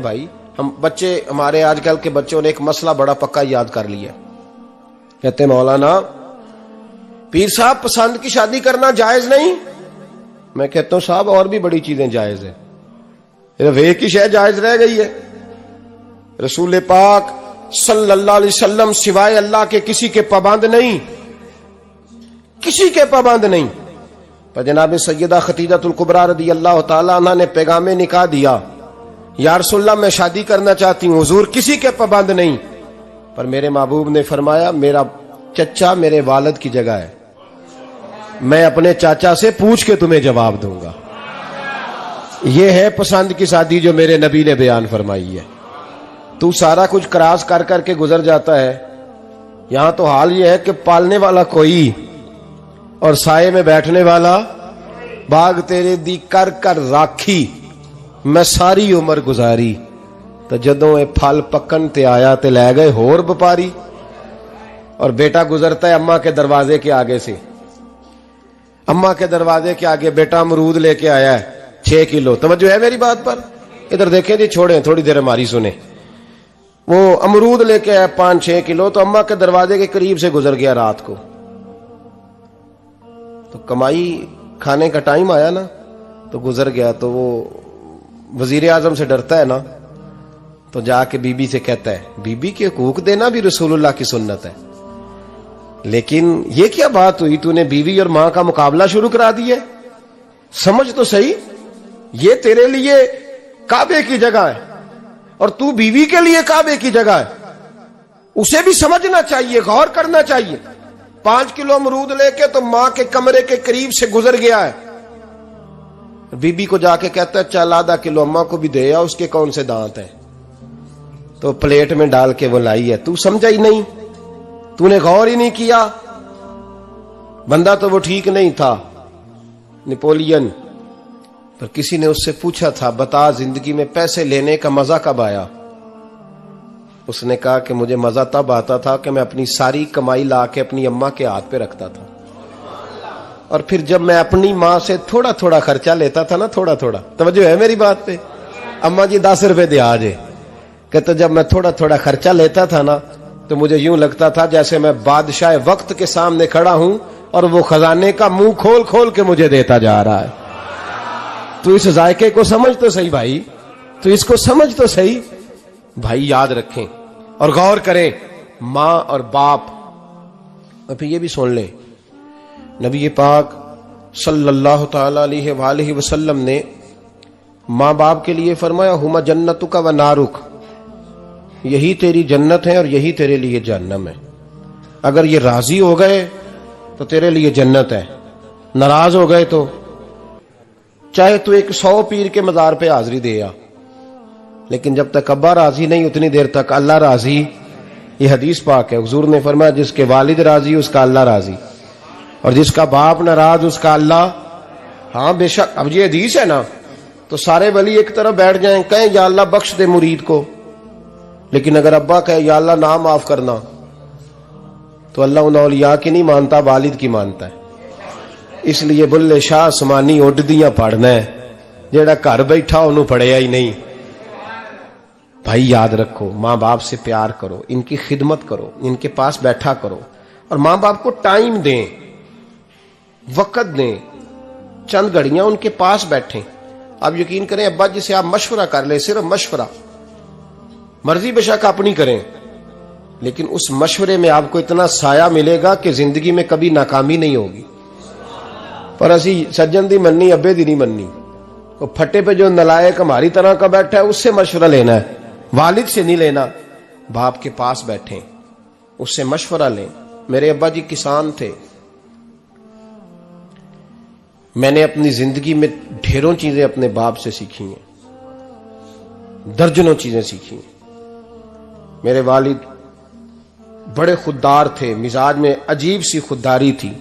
بھائی. ہم بچے، ہمارے آج کل کے بچوں نے ایک مسئلہ بڑا پکا یاد کر لیا. کہتے مولانا پیر صاحب پسند کی شادی کرنا جائز نہیں. میں کہتا ہوں صاحب اور بھی بڑی چیزیں جائز ہیں، صرف ایک ہی شے جائز رہ گئی ہے. رسول پاک صلی اللہ علیہ وسلم سوائے اللہ کے کسی کے پابند نہیں، کسی کے پابند نہیں. پر جناب سیدہ خدیجہ الکبریٰ رضی اللہ تعالی عنہ نے پیغام نکاح دیا، یا رسول اللہ میں شادی کرنا چاہتی ہوں. حضور کسی کے پابند نہیں، پر میرے محبوب نے فرمایا میرا چچا میرے والد کی جگہ ہے، میں اپنے چاچا سے پوچھ کے تمہیں جواب دوں گا. یہ ہے پسند کی شادی جو میرے نبی نے بیان فرمائی ہے. تو سارا کچھ کراس کر کر کے گزر جاتا ہے. یہاں تو حال یہ ہے کہ پالنے والا کوئی اور سائے میں بیٹھنے والا. باغ تیرے دی کر کر راکھی میں ساری عمر گزاری، تو جدوں اے پھل پکن تے آیا تے لے گئے ہور بپاری. اور بیٹا گزرتا ہے اماں کے دروازے کے آگے سے، اماں کے دروازے کے آگے بیٹا امرود لے کے آیا ہے 6 کلو. توجہ ہے میری بات پر؟ ادھر دیکھیں جی، چھوڑیں تھوڑی دیر ہماری سنیں. وہ امرود لے کے آیا 5-6 کلو، تو اماں کے دروازے کے قریب سے گزر گیا رات کو. تو کمائی کھانے کا ٹائم آیا نا، تو گزر گیا. تو وہ وزیر اعظم سے ڈرتا ہے نا، تو جا کے بی بی سے کہتا ہے بی بی کے حقوق دینا بھی رسول اللہ کی سنت ہے. لیکن یہ کیا بات ہوئی، تو نے بیوی اور ماں کا مقابلہ شروع کرا دیا. سمجھ تو صحیح، یہ تیرے لیے کعبے کی جگہ ہے اور تو بیوی کے لیے کعبے کی جگہ ہے. اسے بھی سمجھنا چاہیے، غور کرنا چاہیے. 5 کلو امرود لے کے تو ماں کے کمرے کے قریب سے گزر گیا ہے. بی بی کو جا کے کہتا ہے چل آدھا کلو اماں کو بھی دے آ، اس کے کون سے دانت ہیں. تو پلیٹ میں ڈال کے وہ لائی ہے. تو سمجھا ہی نہیں، تو نے غور ہی نہیں کیا. بندہ تو وہ ٹھیک نہیں تھا نپولین، پر کسی نے اس سے پوچھا تھا بتا زندگی میں پیسے لینے کا مزہ کب آیا. اس نے کہا کہ مجھے مزہ تب آتا تھا کہ میں اپنی ساری کمائی لا کے اپنی اماں کے ہاتھ پہ رکھتا تھا، اور پھر جب میں اپنی ماں سے تھوڑا تھوڑا خرچہ لیتا تھا نا، تھوڑا تھوڑا. توجہ ہے میری بات پہ؟ اماں جی 10 روپے دے آ جے. کہتا جب میں تھوڑا تھوڑا خرچہ لیتا تھا نا، تو مجھے یوں لگتا تھا جیسے میں بادشاہ وقت کے سامنے کھڑا ہوں اور وہ خزانے کا منہ کھول کھول کے مجھے دیتا جا رہا ہے. تو اس ذائقے کو سمجھ تو صحیح بھائی، تو اس کو سمجھ تو صحیح بھائی. یاد رکھیں اور غور کریں، ماں اور باپ. اور پھر یہ بھی سن لیں، نبی پاک صلی اللہ تعالی علیہ وآلہ وسلم نے ماں باپ کے لیے فرمایا ہما جنتک و نارک، یہی تیری جنت ہے اور یہی تیرے لیے جہنم ہے. اگر یہ راضی ہو گئے تو تیرے لیے جنت ہے، ناراض ہو گئے تو چاہے تو ایک 100 پیر کے مزار پہ حاضری دے آ، لیکن جب تک ابا راضی نہیں اتنی دیر تک اللہ راضی. یہ حدیث پاک ہے، حضور نے فرمایا جس کے والد راضی اس کا اللہ راضی، اور جس کا باپ ناراض اس کا اللہ. ہاں بے شک. اب یہ حدیث ہے نا، تو سارے ولی ایک طرف بیٹھ جائیں کہیں یا اللہ بخش دے مرید کو، لیکن اگر ابا کہے یا اللہ نہ معاف کرنا، تو اللہ ان اولیاء کی نہیں مانتا، والد کی مانتا ہے. اس لیے بلے شاہ سمانی اڈدیاں پڑھنا ہے، جیڑا گھر بیٹھا انہوں پڑھیا ہی نہیں. بھائی یاد رکھو، ماں باپ سے پیار کرو، ان کی خدمت کرو، ان کے پاس بیٹھا کرو، اور ماں باپ کو ٹائم دیں، وقت دیں، چند گھڑیاں ان کے پاس بیٹھیں. آپ یقین کریں ابا جی سے آپ مشورہ کر لیں، صرف مشورہ، مرضی بے شک اپنی کریں، لیکن اس مشورے میں آپ کو اتنا سایہ ملے گا کہ زندگی میں کبھی ناکامی نہیں ہوگی. پر اسی سجن دی مننی ابے دی نہیں مننی. وہ پھٹے پہ جو نلائق ہماری طرح کا بیٹھا ہے اس سے مشورہ لینا ہے، والد سے نہیں لینا. باپ کے پاس بیٹھیں، اس سے مشورہ لیں. میرے ابا جی کسان تھے. میں نے اپنی زندگی میں ڈھیروں چیزیں اپنے باپ سے سیکھی ہیں، درجنوں چیزیں سیکھی ہیں. میرے والد بڑے خوددار تھے، مزاج میں عجیب سی خودداری تھی.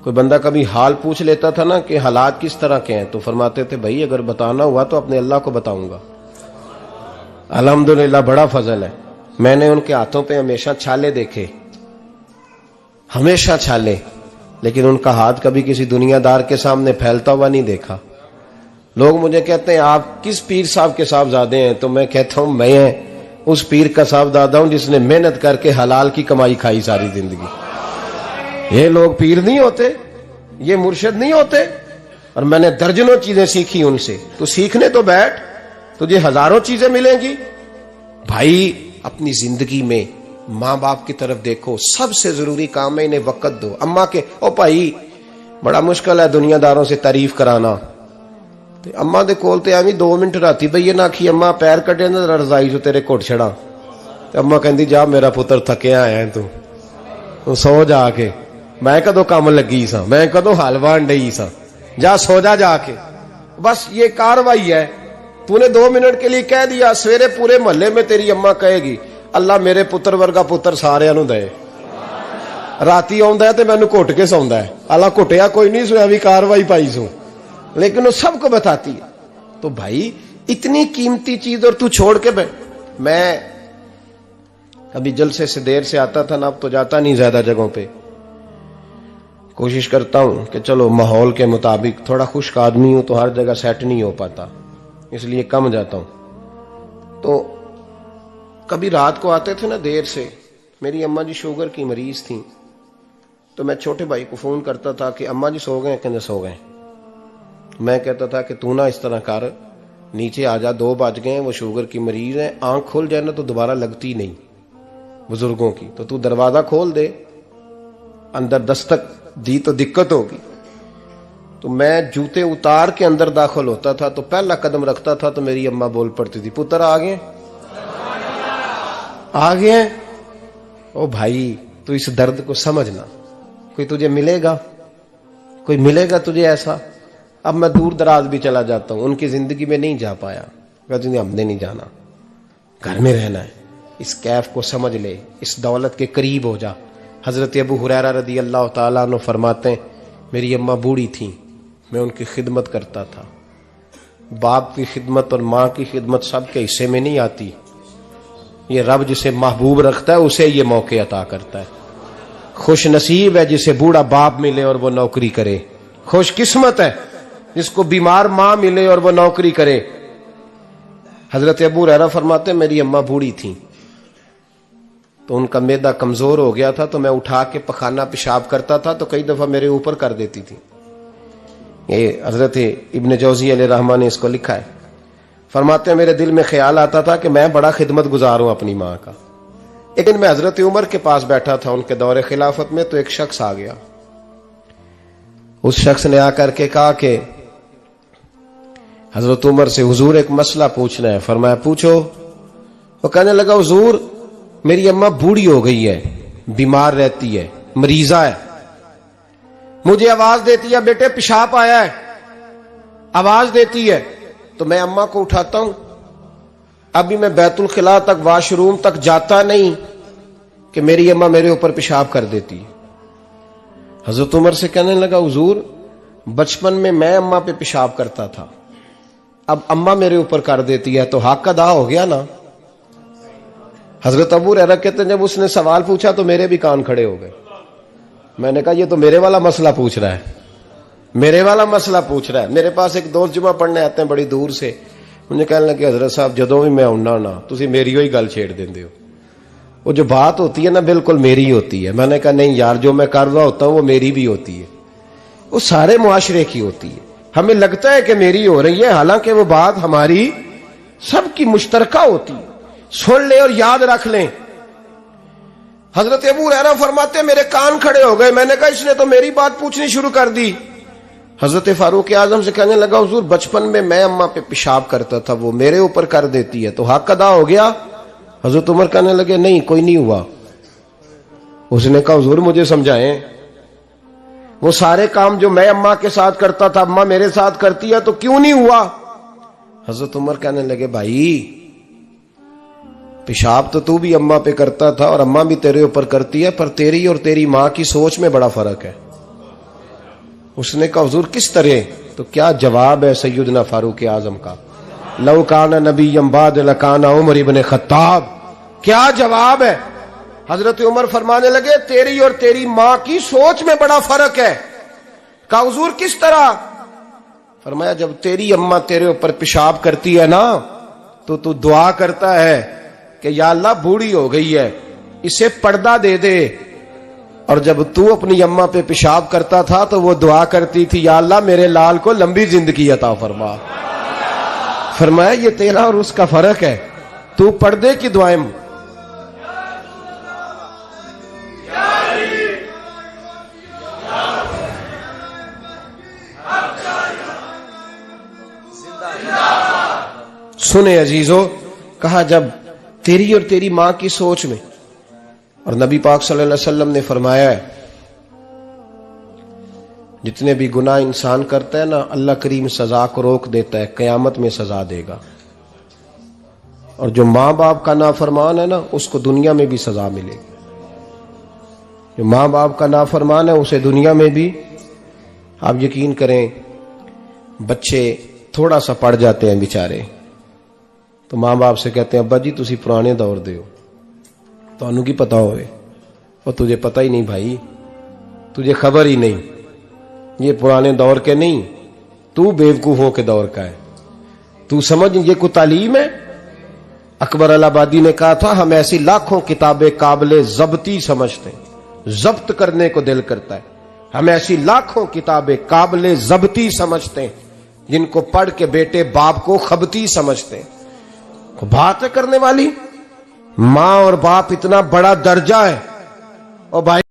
کوئی بندہ کبھی حال پوچھ لیتا تھا نا کہ حالات کس طرح کے ہیں، تو فرماتے تھے بھائی اگر بتانا ہوا تو اپنے اللہ کو بتاؤں گا. الحمدللہ بڑا فضل ہے. میں نے ان کے ہاتھوں پہ ہمیشہ چھالے دیکھے، ہمیشہ چھالے، لیکن ان کا ہاتھ کبھی کسی دنیا دار کے سامنے پھیلتا ہوا نہیں دیکھا. لوگ مجھے کہتے ہیں آپ کس پیر صاحب کے صاحبزادے ہیں؟ تو میں کہتا ہوں میں اس پیر کا صاحبزادہ ہوں جس نے محنت کر کے حلال کی کمائی کھائی ساری زندگی۔ یہ لوگ پیر نہیں ہوتے، یہ مرشد نہیں ہوتے، اور میں نے درجنوں چیزیں سیکھی ان سے۔ تو سیکھنے تو بیٹھ، تجھے ہزاروں چیزیں ملیں گی۔ بھائی اپنی زندگی میں ماں باپ کی طرف دیکھو، سب سے ضروری کام ہے انہیں وقت دو۔ اماں کے او بھائی بڑا مشکل ہے دنیا داروں سے تعریف کرانا، تے اماں دے کول تے ایویں 2 منٹ راتی بھئی نہ کھی اماں پیر کٹے نہ رضائی جو تیرے گھٹ چھڑا، تے اماں کہندی جا میرا پتر تھکیا آیا تو سو جا کے، میں کدو کام لگی سا، میں کدو حل وان ڈئی سا، جا سو جا کے۔ بس یہ کاروائی ہے، تو نے 2 منٹ کے لیے کہہ دیا، سویرے پورے محلے میں تیری اماں کہے گی اللہ میرے پتر ورگا پتر سارے نو دے، راتی آندا ہے تے مینوں گھٹ کے سوندا ہے، اللہ گھٹیا کوئی نہیں سویا بھی کاروائی پائی سو، لیکن وہ سب کو بتاتی ہے۔ تو بھائی اتنی قیمتی چیز اور تو چھوڑ کے میں ابھی جلسے سے دیر سے آتا تھا نا، اب تو جاتا نہیں زیادہ جگہوں پہ، کوشش کرتا ہوں کہ چلو ماحول کے مطابق، تھوڑا خشک آدمی ہوں تو ہر جگہ سیٹ نہیں ہو پاتا، اس لیے کم جاتا ہوں۔ تو کبھی رات کو آتے تھے نا دیر سے، میری اماں جی شوگر کی مریض تھیں، تو میں چھوٹے بھائی کو فون کرتا تھا کہ اماں جی سو گئے، کہنے سو گئے۔ میں کہتا تھا کہ تو نہ اس طرح کر، نیچے آ جا، 2 بج گئے، وہ شوگر کی مریض ہیں، آنکھ کھل جائے نا تو دوبارہ لگتی نہیں بزرگوں کی، تو دروازہ کھول دے، اندر دستک دی تو دقت ہوگی۔ تو میں جوتے اتار کے اندر داخل ہوتا تھا، تو پہلا قدم رکھتا تھا تو میری اماں بول پڑتی تھی پتر آ گئے آ گئے۔ او بھائی تو اس درد کو سمجھنا، کوئی تجھے ملے گا، کوئی ملے گا تجھے ایسا؟ اب میں دور دراز بھی چلا جاتا ہوں، ان کی زندگی میں نہیں جا پایا، کہتے ہیں ہم نے نہیں جانا، گھر میں رہنا ہے، اس کیف کو سمجھ لے، اس دولت کے قریب ہو جا۔ حضرت ابو ہریرہ رضی اللہ تعالیٰ عنہ فرماتے ہیں میری اماں بوڑھی تھیں، میں ان کی خدمت کرتا تھا۔ باپ کی خدمت اور ماں کی خدمت سب کے حصے میں نہیں آتی، یہ رب جسے محبوب رکھتا ہے اسے یہ موقع عطا کرتا ہے۔ خوش نصیب ہے جسے بوڑھا باپ ملے اور وہ نوکری کرے، خوش قسمت ہے جس کو بیمار ماں ملے اور وہ نوکری کرے۔ حضرت ابو ہریرہ فرماتے ہیں میری اماں بوڑھی تھیں تو ان کا معدہ کمزور ہو گیا تھا، تو میں اٹھا کے پخانہ پیشاب کرتا تھا تو کئی دفعہ میرے اوپر کر دیتی تھی۔ یہ حضرت ابن جوزی علیہ رحمہ نے اس کو لکھا ہے، فرماتے ہیں میرے دل میں خیال آتا تھا کہ میں بڑا خدمت گزار ہوں اپنی ماں کا۔ ایک دن میں حضرت عمر کے پاس بیٹھا تھا ان کے دور خلافت میں، تو ایک شخص آ گیا، اس شخص نے آ کر کے کہا کہ حضرت عمر سے حضور ایک مسئلہ پوچھنا ہے۔ فرمایا پوچھو۔ وہ کہنے لگا حضور میری اماں بوڑھی ہو گئی ہے، بیمار رہتی ہے، مریضہ ہے، مجھے آواز دیتی ہے بیٹے پیشاب آیا ہے، آواز دیتی ہے تو میں اماں کو اٹھاتا ہوں، ابھی میں بیت الخلاء تک واش روم تک جاتا نہیں کہ میری اماں میرے اوپر پیشاب کر دیتی ہے۔ حضرت عمر سے کہنے لگا حضور بچپن میں اماں پہ پیشاب کرتا تھا، اب اماں میرے اوپر کر دیتی ہے تو حق ادا ہو گیا نا۔ حضرت ابو ہریرہ کہتے ہیں جب اس نے سوال پوچھا تو میرے بھی کان کھڑے ہو گئے، میں نے کہا یہ تو میرے والا مسئلہ پوچھ رہا ہے، میرے والا مسئلہ پوچھ رہا ہے۔ میرے پاس ایک دوست جمعہ پڑھنے آتے ہیں بڑی دور سے، مجھے کہنے لگے حضرت صاحب جدوں بھی میں آنا نا تسی میری ہوئی گل چھیڑ دیندے ہو، وہ جو بات ہوتی ہے نا بالکل میری ہوتی ہے۔ میں نے کہا نہیں یار جو میں کر رہا ہوتا ہوں وہ میری بھی ہوتی ہے، وہ سارے معاشرے کی ہوتی ہے، ہمیں لگتا ہے کہ میری ہو رہی ہے حالانکہ وہ بات ہماری سب کی مشترکہ ہوتی ہے۔ سن لے اور یاد رکھ لیں۔ حضرت ابو ہریرہ فرماتے ہیں میرے کان کھڑے ہو گئے، میں نے کہا اس نے تو میری بات پوچھنی شروع کر دی۔ حضرت فاروق اعظم سے کہنے لگا حضور بچپن میں اماں پہ پیشاب کرتا تھا، وہ میرے اوپر کر دیتی ہے تو حق ادا ہو گیا؟ حضرت عمر کہنے لگے نہیں کوئی نہیں ہوا۔ اس نے کہا حضور مجھے سمجھائیں، وہ سارے کام جو میں اماں کے ساتھ کرتا تھا اماں میرے ساتھ کرتی ہے تو کیوں نہیں ہوا؟ حضرت عمر کہنے لگے بھائی پیشاب تو بھی اماں پہ کرتا تھا اور اماں بھی تیرے اوپر کرتی ہے، پر تیری اور تیری ماں کی سوچ میں بڑا فرق ہے۔ اس نے کہا حضور کس طرح؟ تو کیا جواب ہے سیدنا فاروق اعظم کا، لو کان نبی بعد لکان عمر ابن خطاب، کیا جواب ہے؟ حضرت عمر فرمانے لگے تیری اور تیری ماں کی سوچ میں بڑا فرق ہے۔ کہا حضور کس طرح؟ فرمایا جب تیری اماں تیرے اوپر پیشاب کرتی ہے نا تو تو دعا کرتا ہے کہ یا اللہ بوڑھی ہو گئی ہے اسے پردہ دے دے، اور جب تو اپنی اماں پہ پیشاب کرتا تھا تو وہ دعا کرتی تھی یا اللہ میرے لال کو لمبی زندگی عطا فرما۔ فرمایا یہ تیرا اور اس کا فرق ہے، تو پردے کی دعائیں سنے عزیزو، کہا جب تیری اور تیری ماں کی سوچ میں، اور نبی پاک صلی اللہ علیہ وسلم نے فرمایا ہے جتنے بھی گناہ انسان کرتا ہے نا اللہ کریم سزا کو روک دیتا ہے، قیامت میں سزا دے گا، اور جو ماں باپ کا نافرمان ہے نا اس کو دنیا میں بھی سزا ملے گی، جو ماں باپ کا نافرمان ہے اسے دنیا میں بھی۔ آپ یقین کریں بچے تھوڑا سا پڑ جاتے ہیں بیچارے تو ماں باپ سے کہتے ہیں ابا جی تسی پرانے دور دے ہو، تو انہوں کی پتا ہوئے، اور تجھے پتہ ہی نہیں بھائی، تجھے خبر ہی نہیں، یہ پرانے دور کے نہیں، تو بیوقوفوں کے دور کا ہے، تو سمجھ یہ کوئی تعلیم ہے۔ اکبر الہآبادی نے کہا تھا ہم ایسی لاکھوں کتابیں قابل ضبطی سمجھتے ہیں، ضبط کرنے کو دل کرتا ہے، ہم ایسی لاکھوں کتابیں قابل ضبطی سمجھتے ہیں جن کو پڑھ کے بیٹے باپ کو خبتی سمجھتے ہیں۔ بات کرنے والی ماں اور باپ اتنا بڑا درجہ ہے، اور بھائی